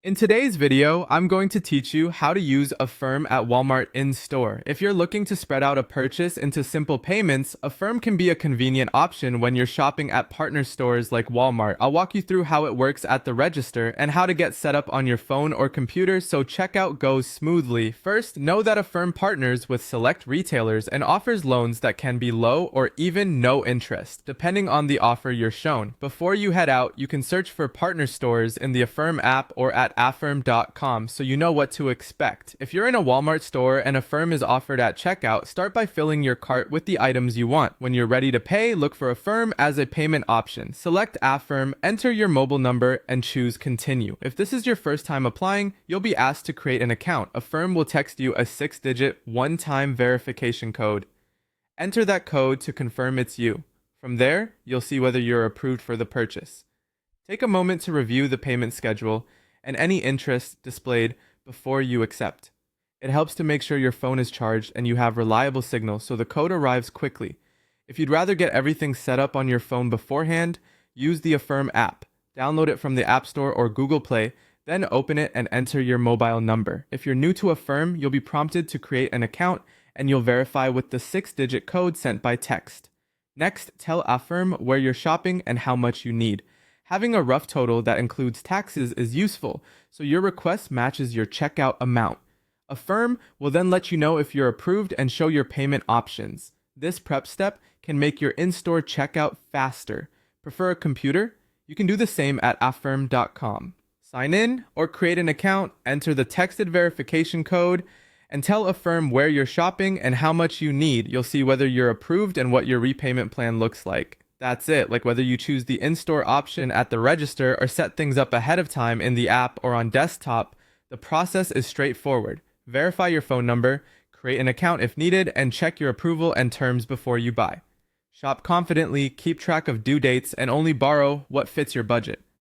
In today's video, I'm going to teach you how to use Affirm at Walmart in-store. If you're looking to spread out a purchase into simple payments, Affirm can be a convenient option when you're shopping at partner stores like Walmart. I'll walk you through how it works at the register and how to get set up on your phone or computer so checkout goes smoothly. First, know that Affirm partners with select retailers and offers loans that can be low or even no interest, depending on the offer you're shown. Before you head out, you can search for partner stores in the Affirm app or at affirm.com so you know what to expect. If you're in a Walmart store and Affirm is offered at checkout, start by filling your cart with the items you want. When you're ready to pay, look for Affirm as a payment option. Select Affirm, enter your mobile number, and choose Continue. If this is your first time applying, you'll be asked to create an account. Affirm will text you a 6-digit one-time verification code. Enter that code to confirm it's you. From there, you'll see whether you're approved for the purchase. Take a moment to review the payment schedule and any interest displayed before you accept. It helps to make sure your phone is charged and you have reliable signal so the code arrives quickly. If you'd rather get everything set up on your phone beforehand, use the Affirm app. Download it from the App Store or Google Play, then open it and enter your mobile number. If you're new to Affirm, you'll be prompted to create an account and you'll verify with the 6-digit code sent by text. Next, tell Affirm where you're shopping and how much you need. Having a rough total that includes taxes is useful, so your request matches your checkout amount. Affirm will then let you know if you're approved and show your payment options. This prep step can make your in-store checkout faster. Prefer a computer? You can do the same at affirm.com. Sign in or create an account, enter the texted verification code, and tell Affirm where you're shopping and how much you need. You'll see whether you're approved and what your repayment plan looks like. That's it. Like whether you choose the in-store option at the register or set things up ahead of time in the app or on desktop, the process is straightforward. Verify your phone number, create an account if needed, and check your approval and terms before you buy. Shop confidently, keep track of due dates, and only borrow what fits your budget.